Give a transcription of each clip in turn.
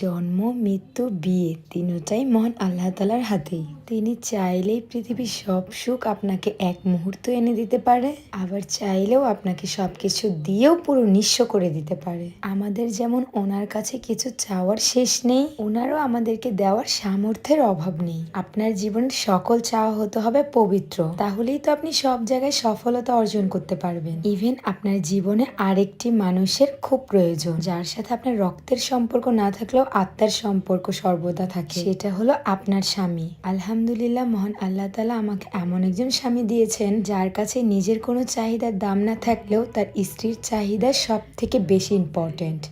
জন্ম, মৃত্যু, বিয়ে তিনটাই মহান আল্লাহ তাআলার হাতেই। তিনি চাইলেই পৃথিবীর সব সুখ আপনাকে এক মুহূর্ত এনে দিতে পারে, আবার চাইলেও আপনাকে সবকিছু দিয়েও পুরো নিঃস্ব করে দিতে পারে। আমাদের যেমন ওনার কাছে কিছু চাওয়ার শেষ নেই, ওনারও আমাদেরকে দেওয়ার সামর্থ্যের অভাব নেই। আপনার জীবনের সকল চাওয়া হতে হবে পবিত্র, তাহলেই তো আপনি সব জায়গায় সফলতা অর্জন করতে পারবেন। ইভেন আপনার জীবনে আরেকটি মানুষের খুব প্রয়োজন, যার সাথে আপনার রক্তের সম্পর্ক না থাকলেও আত্মার সম্পর্ক সর্বদা থাকে, সেটা হলো আপনার স্বামী। আলহামদুলিল্লাহ, মহান আল্লাহ তাআলা আমাকে এমন একজন স্বামী দিয়েছেন যার কাছে নিজের কোনো চাহিদার দাম না থাকলেও তার স্ত্রীর চাহিদা সব থেকে বেশি ইম্পর্টেন্ট।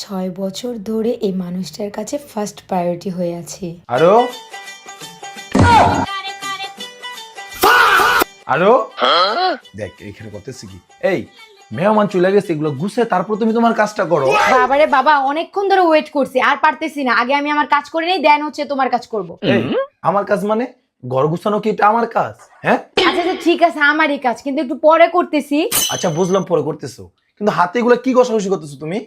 6 বছর ধরে এই মানুষটার কাছে ফার্স্ট প্রায়োরিটি হয়ে আছি। আরো আরো দেখ এখানে করতেছি কি, এই মেহমান চলে গেছে, এগুলো গুছে তারপর তুমি তোমার কাজটা করো। বাবারে বাবা, অনেকক্ষণ ধরে ওয়েট করছি, আর পারতেছি না। আগে আমি আমার কাজ করে নেই, দেন হচ্ছে তোমার কাজ করব। এই আমার কাজ মানে ঘর গুছানো কি এটা আমার কাজ? হ্যাঁ আচ্ছা আচ্ছা ঠিক আছে, আমারই কাজ, কিন্তু একটু পরে করতেছি। আচ্ছা বুঝলাম, পরে করতেছো, কিন্তু হাতে এগুলো কি ঘষাঘষি করতেছো তুমি?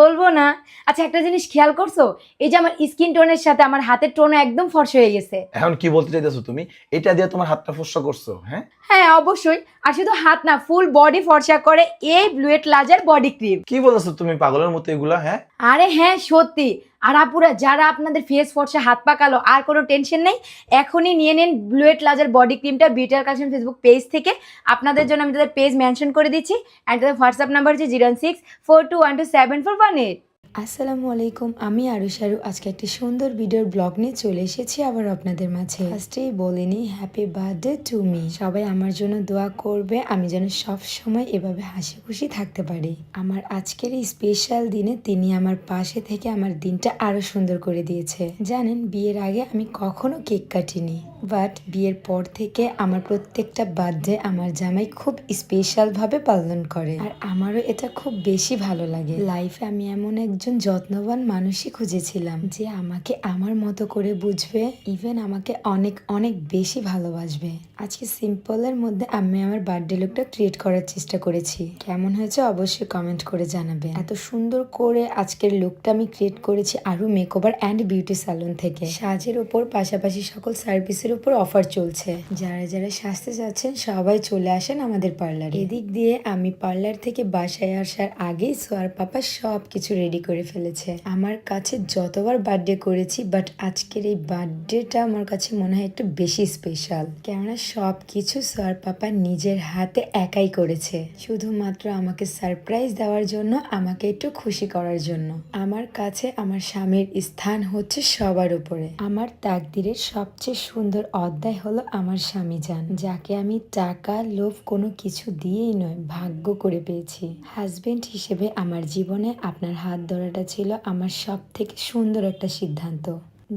বলবো না। আচ্ছা, একটা জিনিস খেয়াল করছো, এই যে আমার স্কিন টোনের সাথে আমার হাতের টোন একদম ফর্সা হয়ে গেছে। এখন কি বলতে চাইতেছো তুমি? এটা দিয়ে তোমার হাতটা ফর্সা করছো? হ্যাঁ হ্যাঁ অবশ্যই, আর শুধু হাত না, ফুল বডি ফর্সা করে এই ব্লুয়েট লাজার বডি ক্রিম। কি বলতেছো তুমি পাগলের মতো এগুলা? হ্যাঁ আরে হ্যাঁ সত্যি। আর আপুরা, যারা আপনাদের ফেস ফর্সা, হাত পা কালো, আর কোনো টেনশন নেই, এখনই নিয়ে নিন ব্লুয়েট লাজার বডি ক্রিমটা বিউটি কালেকশন ফেসবুক পেজ থেকে। আপনাদের জন্য আমি তাদের পেজ মেনশন করে দিচ্ছি, অ্যান্ড তাদের হোয়াটসঅ্যাপ নাম্বার হচ্ছে 0642127418। আসসালামু আলাইকুম, আমি আরুশারু। আজকে একটি সুন্দর ভিডিওর ব্লগ নিয়ে চলে এসেছি আবার আপনাদের মাঝে। ফার্স্টেই বলিনি হ্যাপি বার্থডে টু মি। সবাই আমার জন্য দোয়া করবে, আমি যেন সব সময় এভাবে হাসি খুশি থাকতে পারি। আমার আজকের এই স্পেশাল দিনে তিনি আমার পাশে থেকে আমার দিনটা আরো সুন্দর করে দিয়েছে। জানেন, বিয়ের আগে আমি কখনো কেক কাটিনি, বাট বিয়ের পর থেকে আমার প্রত্যেকটা বার্থডে আমার জামাই খুব স্পেশাল ভাবে পালন করে, আর আমারও এটা খুব বেশি ভালো লাগে। লাইফে আমি এমন একজন যত্নবান মানুষই খুঁজেছিলাম যে আমাকে আমার মতো করে বুঝবে, ইভেন আমাকে অনেক অনেক বেশি ভালোবাসবে। আজকে সিম্পলের মধ্যে আমি আমার বার্থডে লুকটা ক্রিয়েট করার চেষ্টা করেছি। কেমন হয়েছে অবশ্যই কমেন্ট করে জানাবে। এত সুন্দর করে আজকের লুকটা আমি ক্রিয়েট করেছি আরু মেকওভার অ্যান্ড বিউটি স্যালন থেকে। সাজের উপর পাশাপাশি সকল সার্ভিসের উপর অফার চলছে, যারা যারা সাজতে যাচ্ছেন সবাই চলে আসেন আমাদের পার্লারে। এদিক দিয়ে আমি পার্লার থেকে বাসায় আসার আগেই সোয়ার পাপা সব কিছু রেডি করে ফেলেছে। আমার কাছে যতবার বার্থডে করেছি, বাট আজকের এই বার্থডেটা আমার কাছে মনে হয় একটু বেশি স্পেশাল, কেননা সব কিছু সোয়ার পাপা নিজের হাতে একাই করেছে, শুধুমাত্র আমাকে সারপ্রাইজ দেওয়ার জন্য, আমাকে একটু খুশি করার জন্য। আমার কাছে আমার স্বামীর স্থান হচ্ছে সবার উপরে। আমার তাকদিরের সবচেয়ে সুন্দর অধ্যায় হলো আমার স্বামী জান, যাকে আমি টাকা লোভ কোনো কিছু দিয়েই নয়, ভাগ্য করে পেয়েছি। হাজবেন্ড হিসেবে আমার জীবনে আপনার হাত ধরাটা ছিল আমার সব থেকে সুন্দর একটা সিদ্ধান্ত,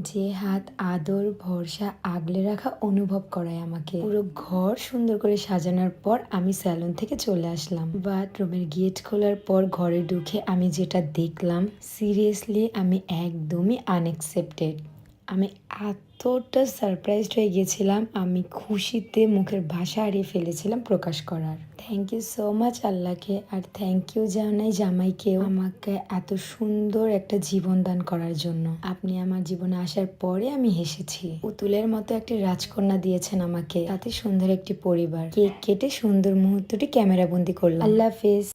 যে হাত আদর ভরসা আগলে রাখা অনুভব করায় আমাকে। পুরো ঘর সুন্দর করে সাজানোর পর আমি স্যালন থেকে চলে আসলাম। বাথরুমের গেট খোলার পর ঘরে ঢুকে আমি যেটা দেখলাম, সিরিয়াসলি আমি একদমই আনএক্সপেক্টেড। আমি এতটা সারপ্রাইজড হয়ে গেছিলাম, আমি খুশিতে মুখের ভাষা হারিয়ে ফেলেছিলাম প্রকাশ করার। থ্যাংক ইউ সো মাচ আল্লাহকে, আর থ্যাংক ইউ জানাই জামাইকেও আমাকে এত সুন্দর একটা জীবন দান করার জন্য। আপনি আমার জীবনে আসার পরে আমি হেসেছি। পুতুলের মতো একটি রাজকন্যা দিয়েছেন আমাকে, তাতে সুন্দর একটি পরিবার। কেক কেটে সুন্দর মুহূর্তটি ক্যামেরা বন্দি করলাম। আল্লাহ হাফেজ।